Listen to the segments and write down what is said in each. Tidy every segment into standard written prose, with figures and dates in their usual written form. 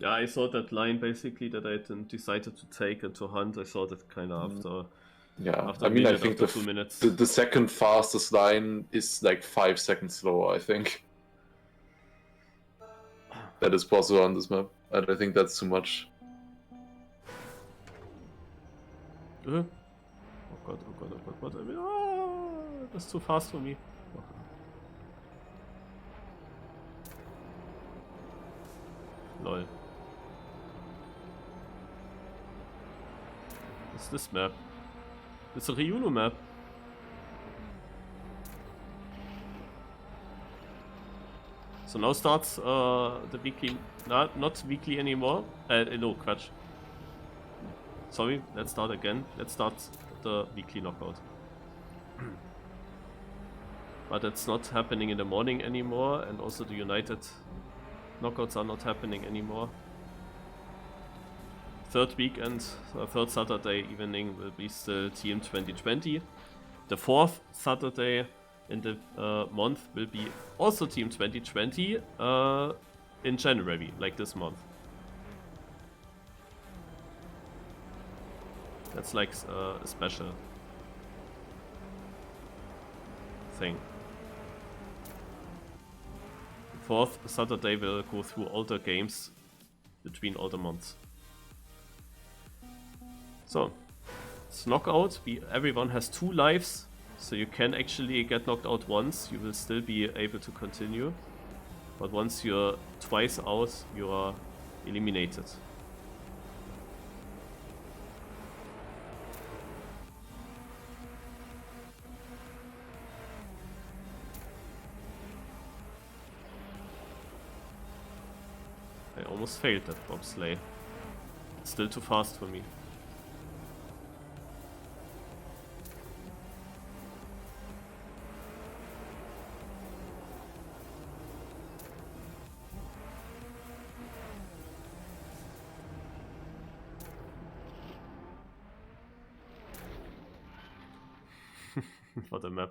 Yeah, I saw that line basically that I decided to take and to hunt. I saw that kind of after. Yeah, After I mean, I minute, think after 2 minutes. the second fastest line is like 5 seconds slower, I think. That is possible on this map. I don't think that's too much. Oh god, oh god, oh god, what? I mean, that's too fast for me. Lol. What's this map? It's a Ryuno map. So now starts the weekly, not weekly anymore. No, Quatsch. Sorry, let's start again. Let's start the weekly knockout. But it's not happening in the morning anymore, and also the United knockouts are not happening anymore. Third weekend, third Saturday evening will be still TM2020. The fourth Saturday in the month will be also TM2020 in January, like this month. That's like a special thing. Fourth Saturday will go through all the games between all the months. So, it's knockout. Everyone has 2 lives, so you can actually get knocked out once. You will still be able to continue. But once you're twice out, you are eliminated. I almost failed that bobsleigh. It's still too fast for me. For the map.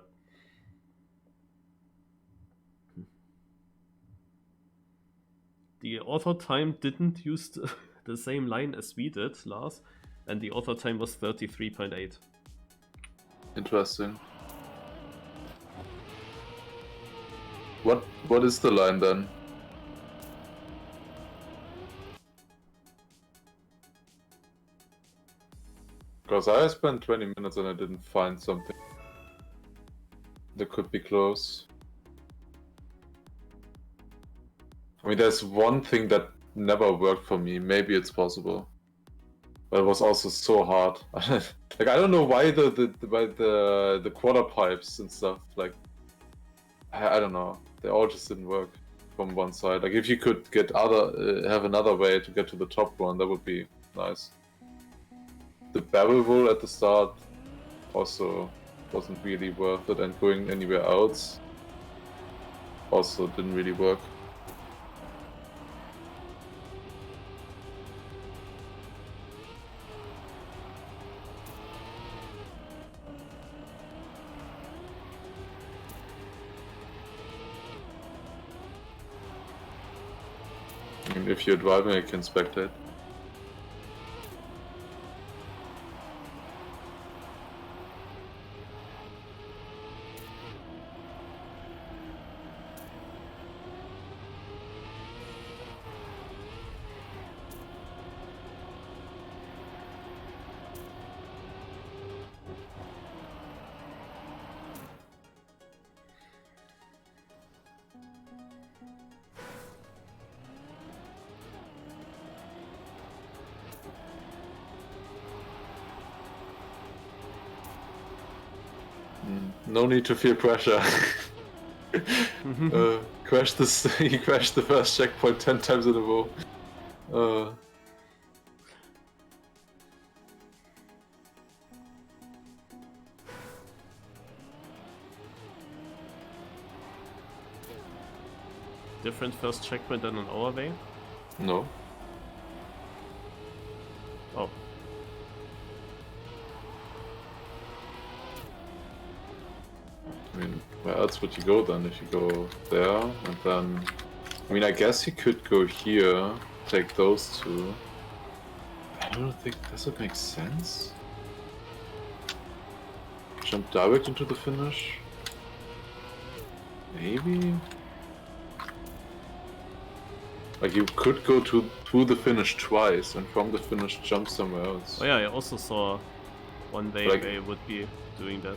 The author time didn't use the same line as we did, Lars, and the author time was 33.8. Interesting. What is the line then? Because I spent 20 minutes and I didn't find something that could be close. I mean, there's one thing that never worked for me. Maybe it's possible, but it was also so hard. Like, I don't know why the quarter pipes and stuff. Like, I don't know. They all just didn't work from one side. Like, if you could get have another way to get to the top one, that would be nice. The barrel roll at the start also wasn't really worth it, and going anywhere else also didn't really work. I mean, if you're driving, I can spectate. No need to feel pressure. He crashed the first checkpoint 10 times in a row. Different first checkpoint than on our way? No. Oh. I mean, where else would you go then if you go there and then... I mean, I guess you could go here take those two. I don't think, does it make sense? Jump direct into the finish? Maybe? Like you could go to the finish twice and from the finish jump somewhere else. Oh yeah, I also saw one way Like- they would be doing that.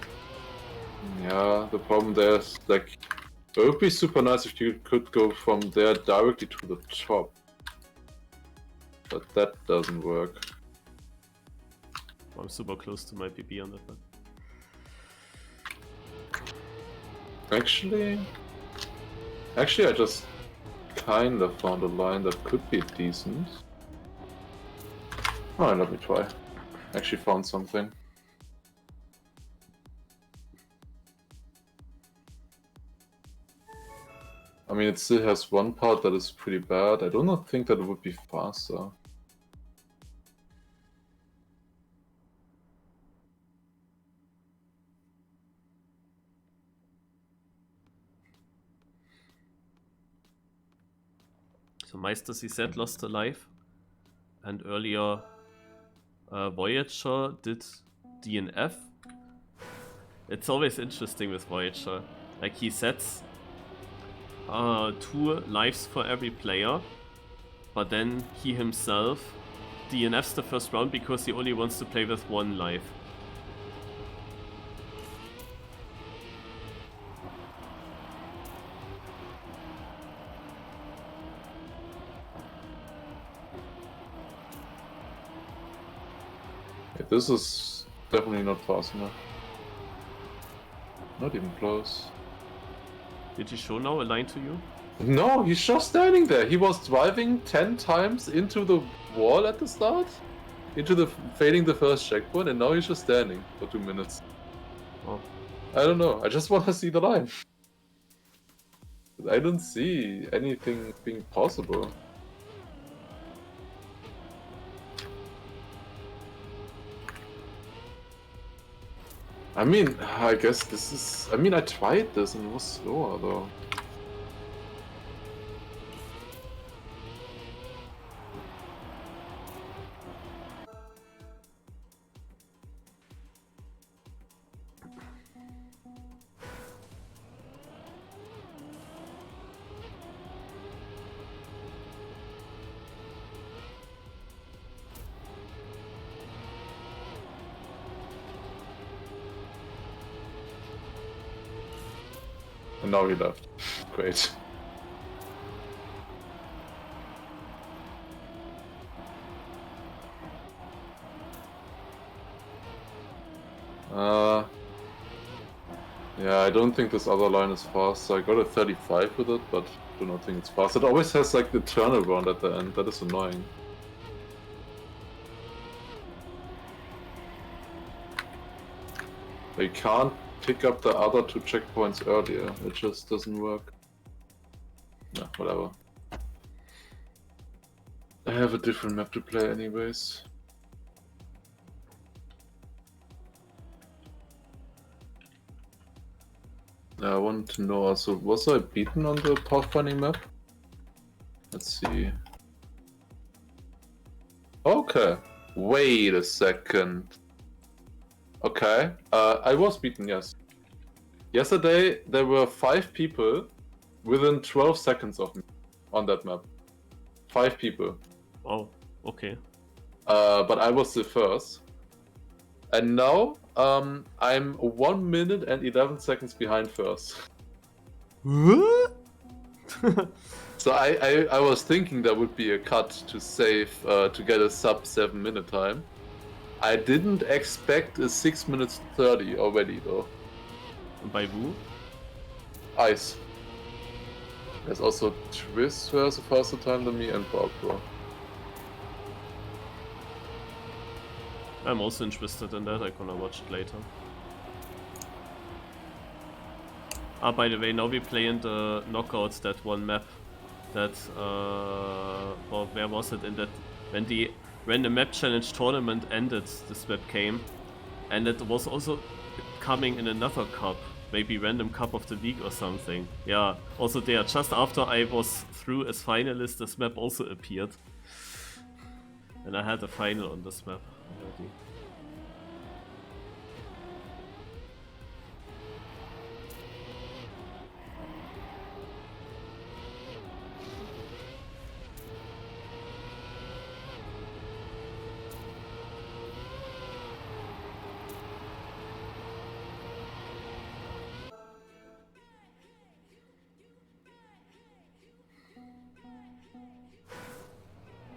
Yeah, the problem there is like it would be super nice if you could go from there directly to the top. But that doesn't work. I'm super close to my PB on that one. Actually, I just kinda found a line that could be decent. Alright, let me try. Actually found something. I mean, it still has one part that is pretty bad. I do not think that it would be faster. So Meister CEST lost a life, and earlier Voyager did DNF. It's always interesting with Voyager. Like he sets 2 lives for every player, but then he himself DNFs the first round because he only wants to play with 1 life. Yeah, this is definitely not fast enough. Not even close. Did he show now a line to you? No, he's just standing there. He was driving 10 times into the wall at the start, failing the first checkpoint, and now he's just standing for 2 minutes. Oh. I don't know. I just want to see the line. I don't see anything being possible. I mean, I guess this is... I mean, I tried this and it was slower though. And now he left. Great. Yeah, I don't think this other line is fast. So I got a 35 with it, but do not think it's fast. It always has like the turnaround at the end. That is annoying. They can't pick up the other 2 checkpoints earlier. It just doesn't work. No, whatever. I have a different map to play anyways. I want to know also, was I beaten on the pathfinding map? Let's see. Okay. Wait a second. Okay. I was beaten, yes. Yesterday, there were 5 people within 12 seconds of me on that map. 5 people. Oh, okay. But I was the first. And now, I'm 1 minute and 11 seconds behind first. What? So I was thinking there would be a cut to save, to get a sub 7 minute time. I didn't expect a 6 minutes 30 already though. By who? Ice. There's also Twist who has a faster time than me and Barbara. I'm also interested in that, I'm gonna watch it later. Ah, by the way, now we play in the knockouts, that one map. That, well, where was it? In that, when the map challenge tournament ended, this map came. And it was also coming in another cup. maybe random cup of the week or something. Yeah, also there, just after I was through as finalist, this map also appeared. And I had a final on this map already.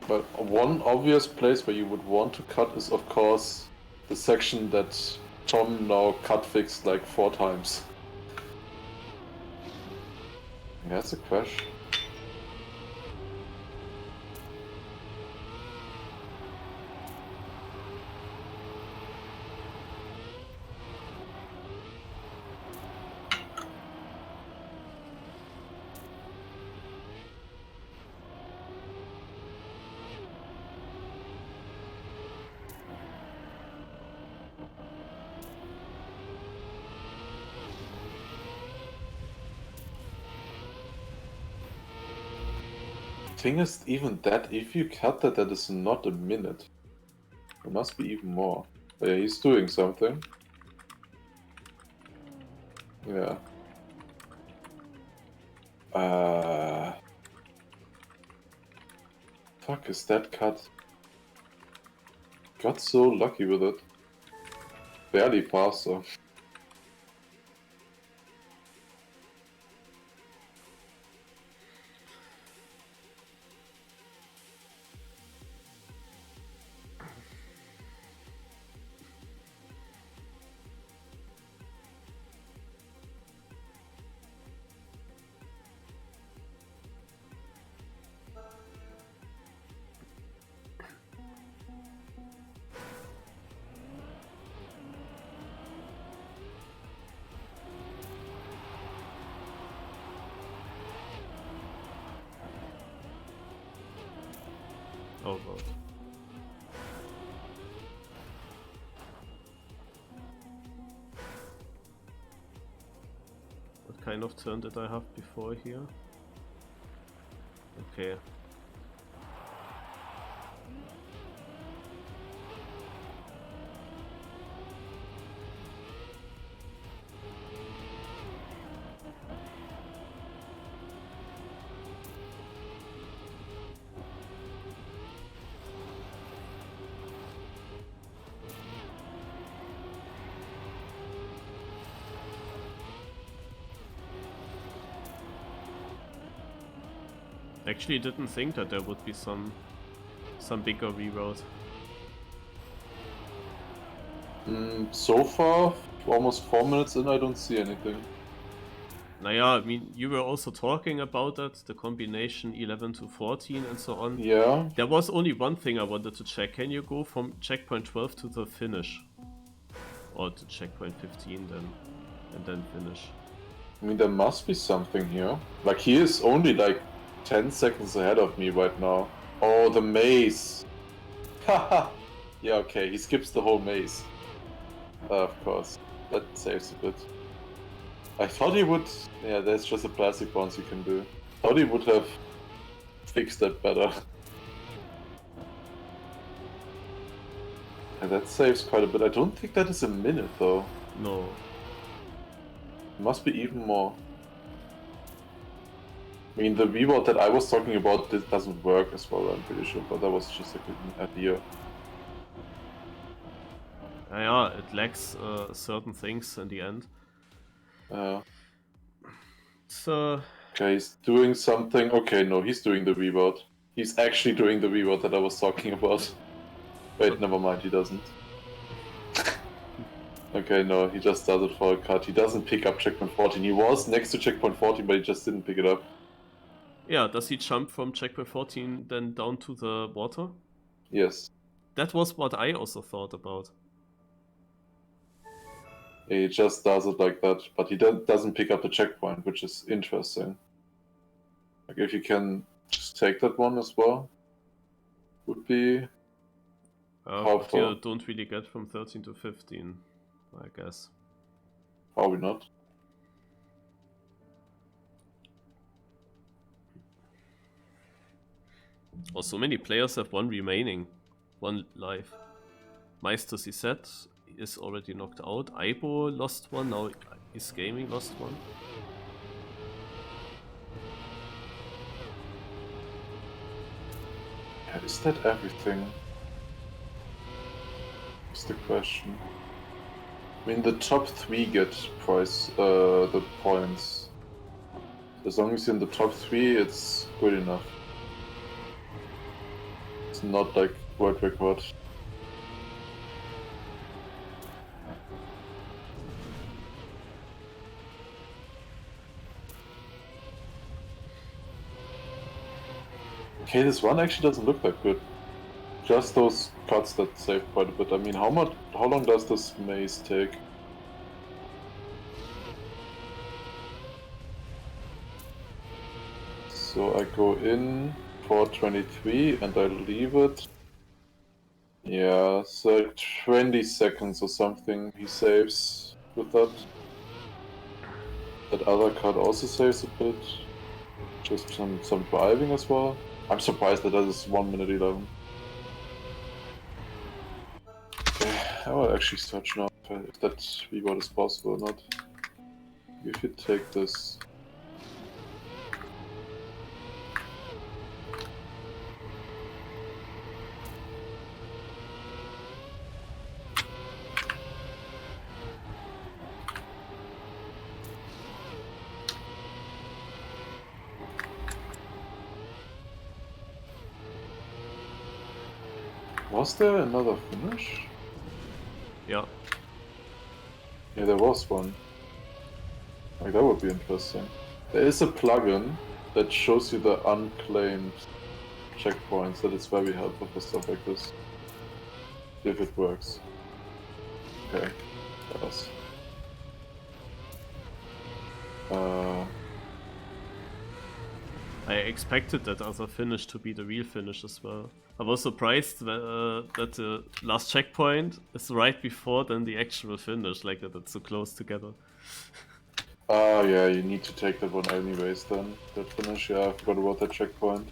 But one obvious place where you would want to cut is, of course, the section that Tom now cut fixed like 4 times. That's a crash. Thing is, even that, if you cut that, that is not a minute. It must be even more. But yeah, he's doing something. Yeah. Fuck, is that cut? Got so lucky with it. Barely faster. Oh god. What kind of turn did I have before here? Okay. Actually didn't think that there would be some bigger reroute. So far, almost 4 minutes in, I don't see anything. Naja, I mean, you were also talking about that, the combination 11 to 14 and so on. Yeah. There was only one thing I wanted to check. Can you go from checkpoint 12 to the finish? Or to checkpoint 15 then, and then finish? I mean, there must be something here. Like, he is only like 10 seconds ahead of me right now. Oh, the maze. Haha. Yeah, okay, he skips the whole maze. Of course. That saves a bit. I thought he would... Yeah, there's just a plastic bounce you can do. Thought he would have fixed that better. And that saves quite a bit. I don't think that is a minute, though. No. It must be even more. I mean, the reward that I was talking about this doesn't work as well, I'm pretty sure, but that was just a good idea. Yeah, it lacks certain things in the end. So... Okay, he's doing something. Okay, no, he's doing the reward. He's actually doing the reward that I was talking about. Wait, never mind, he doesn't. Okay, no, he just does it for a cut. He doesn't pick up checkpoint 14. He was next to checkpoint 14, but he just didn't pick it up. Yeah, does he jump from checkpoint 14 then down to the water? Yes. That was what I also thought about. He just does it like that, but he doesn't pick up the checkpoint, which is interesting. Like, if you can just take that one as well, would be But you don't really get from 13 to 15, I guess. Probably not. Oh, so many players have one remaining. One life. Meister CEST is already knocked out. Aibo lost one, now Is Gaming lost one. Yeah, is that everything? Is the question. I mean, the top 3 get the points. As long as you're in the top 3, it's good enough. It's not like world record. Okay, this one actually doesn't look that good. Just those cuts that save quite a bit. I mean, how long does this maze take? So I go in for 23 and I leave it. Yeah, so 20 seconds or something he saves with that. That other card also saves a bit. Just some driving as well. I'm surprised that is 1 minute 11. Okay, I will actually search now if that reward is possible or not. If you take this. Was there another finish? Yeah. Yeah, there was one. Like, that would be interesting. There is a plugin that shows you the unclaimed checkpoints that is very helpful for stuff like this. If it works. Okay, it does. I expected that other finish to be the real finish as well. I was surprised that the last checkpoint is right before then the actual finish, like that it's so close together. Yeah, you need to take that one anyways then. That finish, yeah, I forgot about that checkpoint.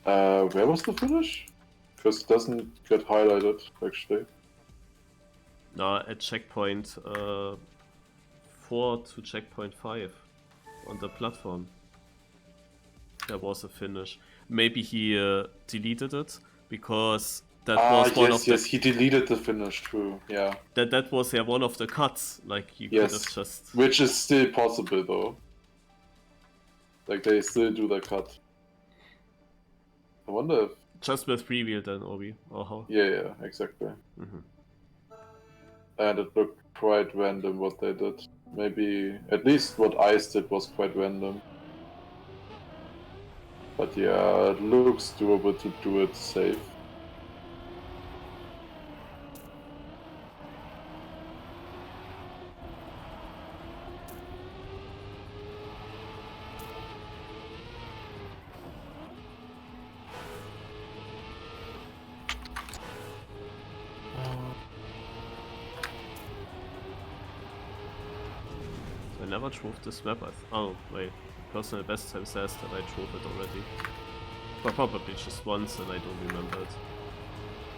Where was the finish? Because it doesn't get highlighted, actually. No, at checkpoint 4 to checkpoint 5 on the platform. There was a finish. Maybe he deleted it because that was one of the... Yes, he deleted the finish, true, yeah. That was one of the cuts, like you could have just... Which is still possible though. Like they still do that cut. I wonder if... Just with preview then, Obi, or how? Yeah, exactly. And it looked quite random what they did. Maybe, at least what Ice did was quite random. But yeah, it looks doable to do it safe. I never drove this map. Oh, wait. Personal best time says that I drove it already. But probably just once and I don't remember it.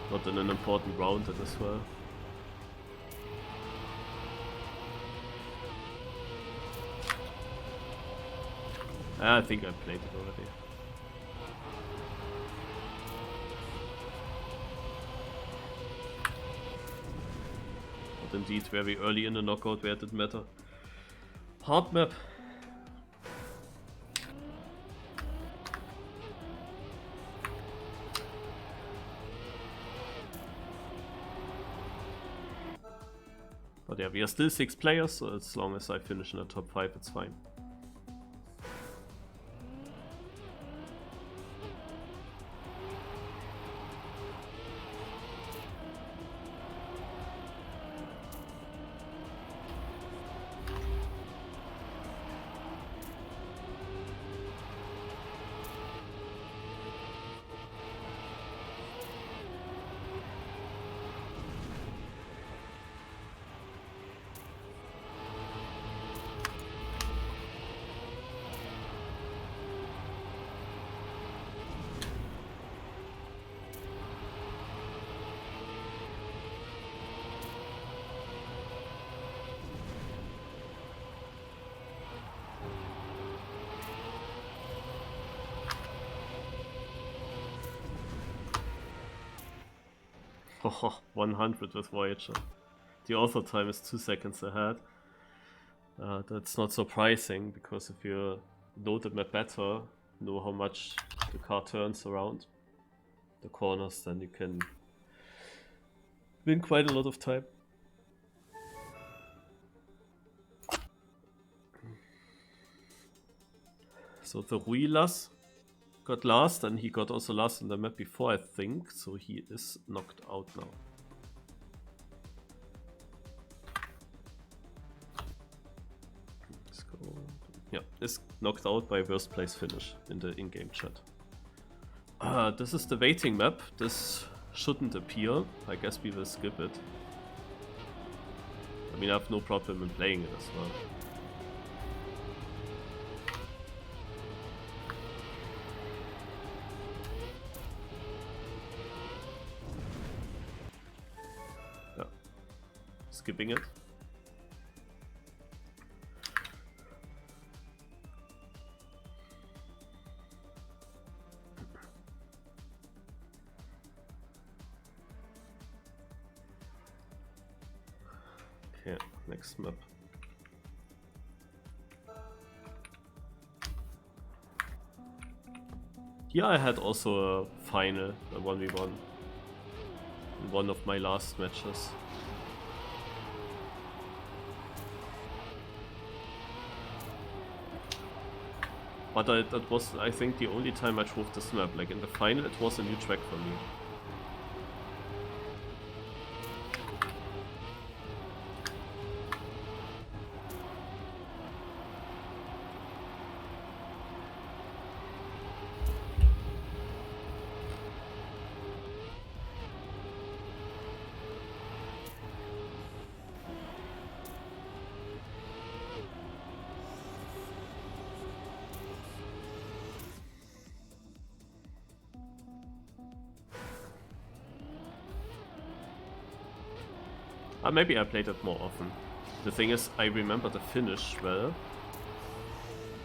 Not in an important round in as well. I think I played it already. But indeed, very early in the knockout where it didn't matter. Hard map. But yeah, we are still 6 players, so as long as I finish in the top 5, it's fine. Oh, 100 with Voyager. The author time is 2 seconds ahead. That's not surprising, because if you know the map better, know how much the car turns around the corners, then you can win quite a lot of time. So the Ruilas got last, and he got also last on the map before, I think, so he is knocked out now. Let's go. Yeah, is knocked out by worst place finish in the in-game chat. This is the waiting map. This shouldn't appear. I guess we will skip it. I mean, I have no problem in playing it as well. Yeah. Skipping it. Okay, next map. Here I had also a final, a 1v1 in one of my last matches. But that was, I think, the only time I drove this map. Like in the final, it was a new track for me. Maybe I played it more often. The thing is, I remember the finish well.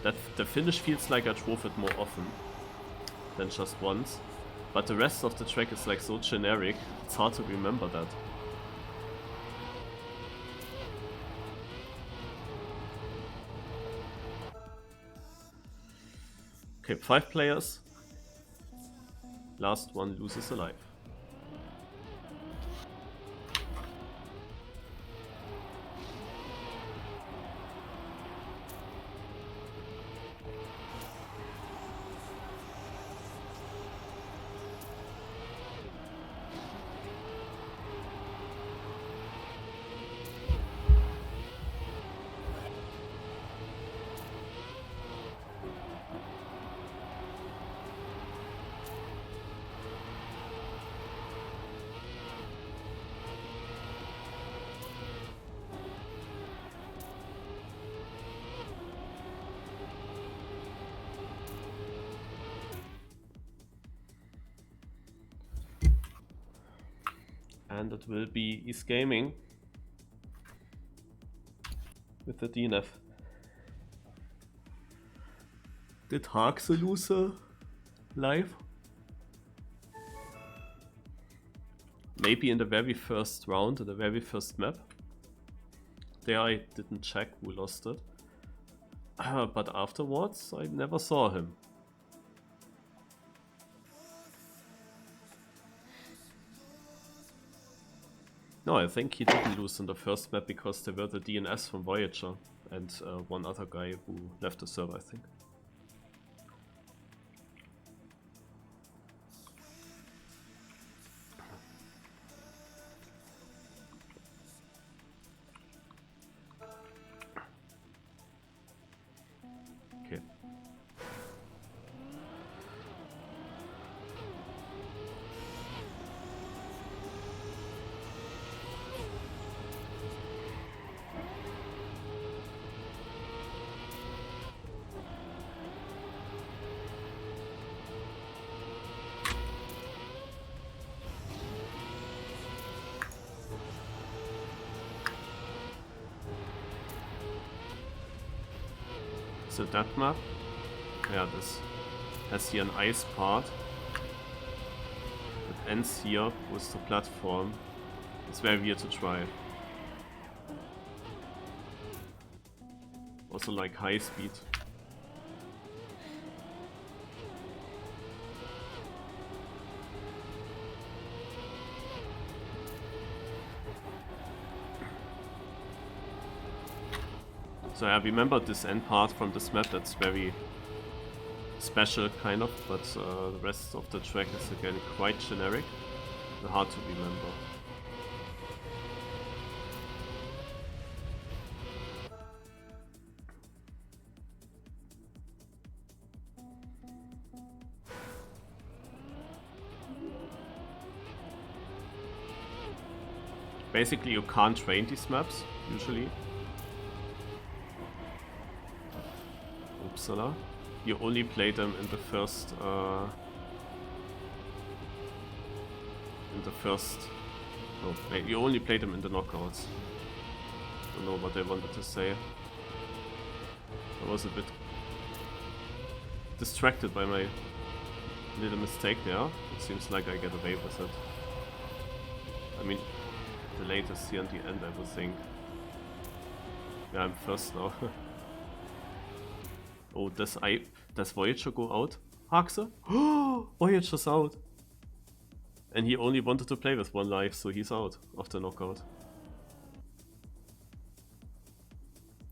That the finish feels like I drove it more often than just once. But the rest of the track is like so generic, it's hard to remember that. Okay, 5 players. Last one loses alive. And it will be ES Gaming with the DNF. Did Hark the loser live? Maybe in the very first round, in the very first map. There I didn't check who lost it. But afterwards I never saw him. No, I think he didn't lose in the first map because there were the DNS from Voyager and one other guy who left the server, I think. Okay. So that map, yeah, this has here an ice part. ends here with the platform. It's very weird to try. Also like high speed. So I remember this end part from this map, that's very special kind of, but the rest of the track is again quite generic and hard to remember. Basically you can't train these maps, usually. Uppsala. You only play them in the first no, you only play them in the knockouts. Don't know what I wanted to say. I was a bit distracted by my little mistake there. It seems like I get away with it. I mean, the latest here at the end, I would think. Yeah, I'm first now. Oh, does Voyager go out? Haxe? Oh, Voyager's out! And he only wanted to play with 1 life, so he's out of the knockout.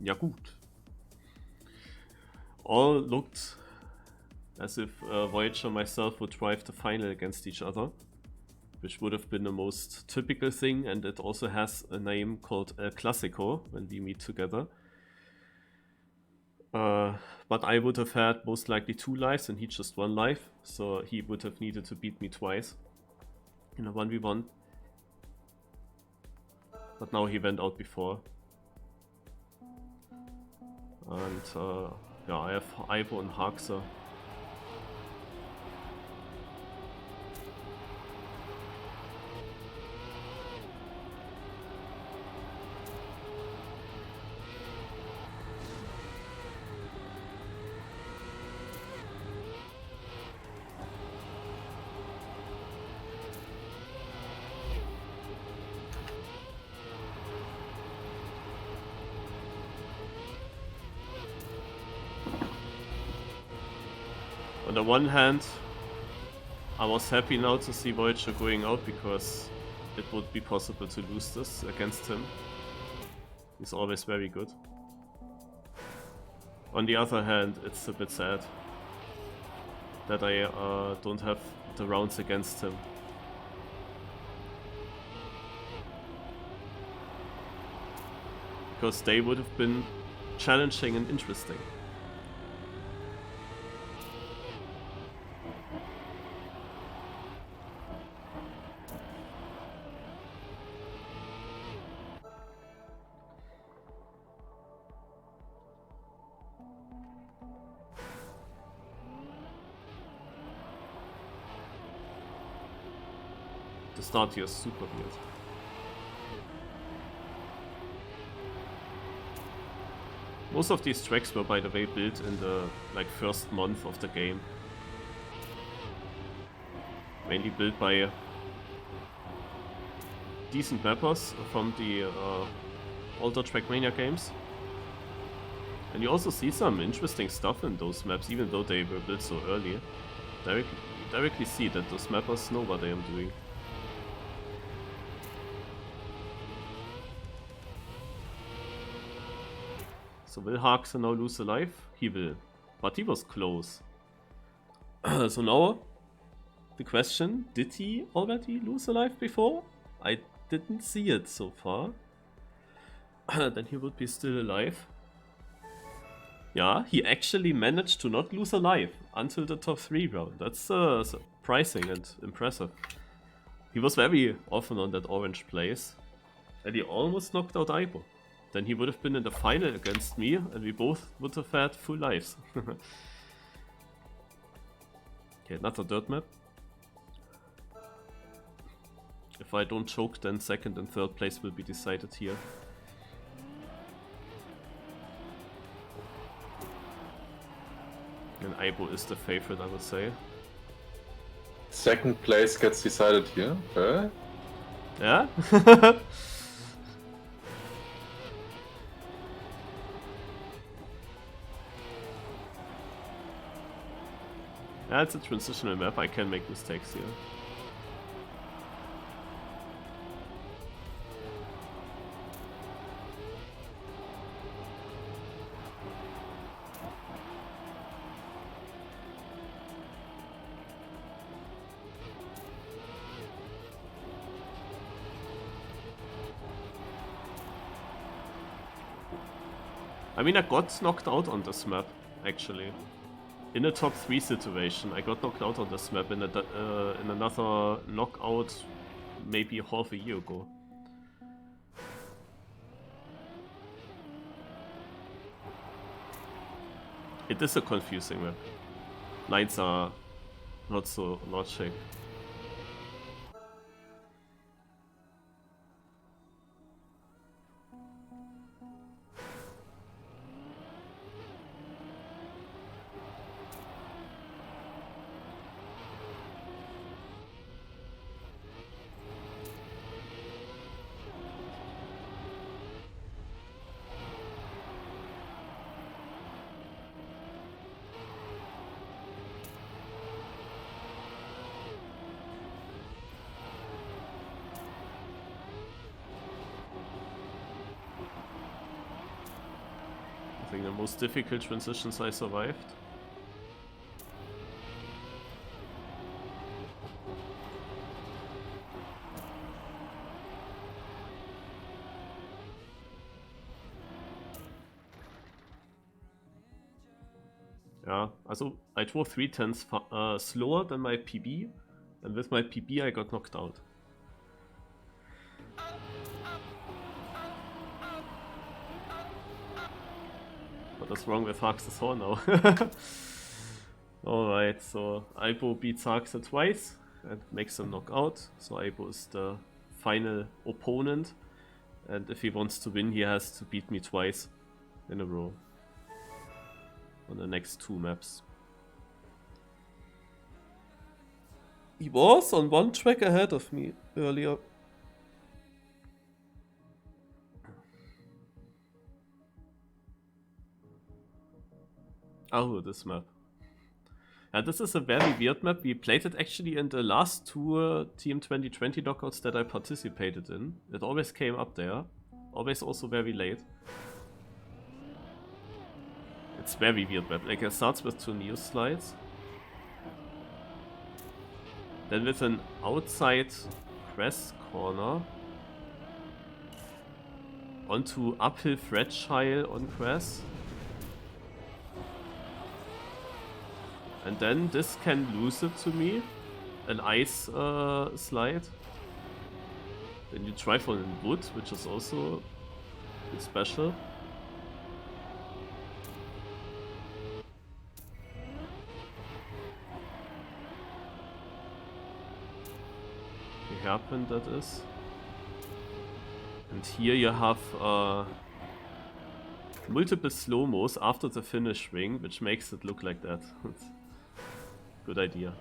Ja gut. All looked as if Voyager and myself would drive the final against each other, which would have been the most typical thing, and it also has a name called El Clasico when we meet together. But I would have had most likely 2 lives and he just 1 life, so he would have needed to beat me twice in a 1v1. But now he went out before. And yeah, I have Ivo and Haxe. On the one hand, I was happy now to see Voyager going out because it would be possible to lose this against him. He's always very good. On the other hand, it's a bit sad that I don't have the rounds against him. Because they would have been challenging and interesting. The start here is super weird. Most of these tracks were, by the way, built in the first month of the game. Mainly built by decent mappers from the older Trackmania games. And you also see some interesting stuff in those maps, even though they were built so early. Directly see that those mappers know what they are doing. So will Haxe now lose a life? He will. But he was close. So now, the question, did he already lose a life before? I didn't see it so far. Then he would be still alive. Yeah, he actually managed to not lose a life until the top 3 round. That's surprising and impressive. He was very often on that orange place. And he almost knocked out Aibo. Then he would have been in the final against me, and we both would have had full lives. Okay, another dirt map. If I don't choke, then 2nd and 3rd place will be decided here. And Aibo is the favorite, I would say. Second place gets decided here. Okay. Yeah? Yeah, it's a transitional map, I can make mistakes here. I mean, I got knocked out on this map, actually. In a top 3 situation, I got knocked out on this map in another knockout maybe half a year ago. It is a confusing map. Lines are not so logic. I think the most difficult transitions I survived. Yeah, also I drove 3/10 slower than my PB, and with my PB I got knocked out. What is wrong with Hax's Horn now? Alright, so Aibo beats Haxa twice and makes him knock out. So Aibo is the final opponent, and if he wants to win he has to beat me twice in a row on the next 2 maps. He was on 1 track ahead of me earlier. Oh, this map. Yeah, this is a very weird map. We played it actually in the last 2 TM2020 knockouts that I participated in. It always came up there. Always also very late. It's very weird map. Like, it starts with 2 neo slides. Then with an outside crest corner. Onto uphill fragile on crest. And then this can lose it to me. An ice slide. Then you try for a wood, which is also special. The hairpin that is. And here you have multiple slow-mos after the finish ring, which makes it look like that. Good idea.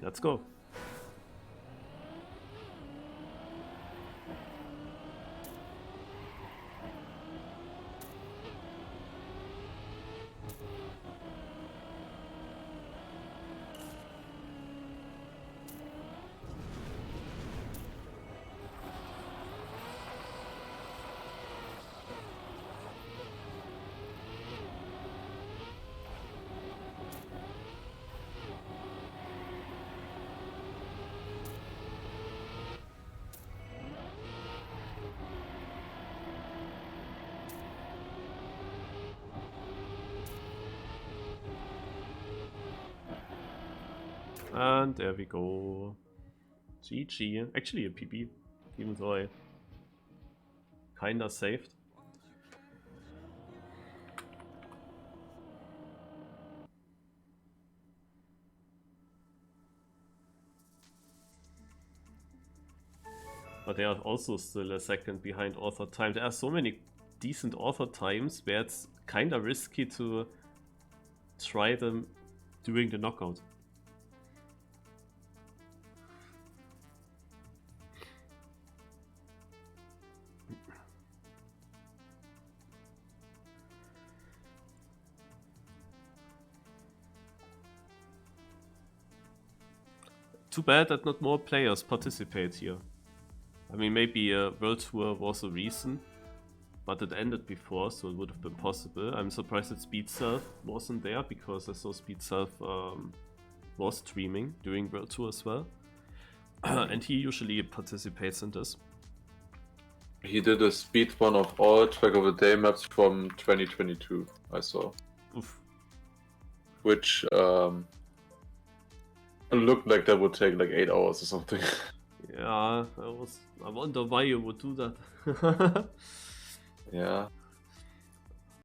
Let's go. And there we go. GG. Actually a PB, even though I kinda saved. But they are also still a second behind author time. There are so many decent author times where it's kind of risky to try them during the knockout. Too bad that not more players participate here. I mean, maybe a World Tour was a reason, but it ended before, so it would have been possible. I'm surprised that Speed Self wasn't there, because I saw Speed Self was streaming during World Tour as well. And he usually participates in this. He did a speed one of all Track of the Day maps from 2022, I saw. Oof. Which looked like that would take like 8 hours or something. Yeah, I wonder why you would do that. Yeah.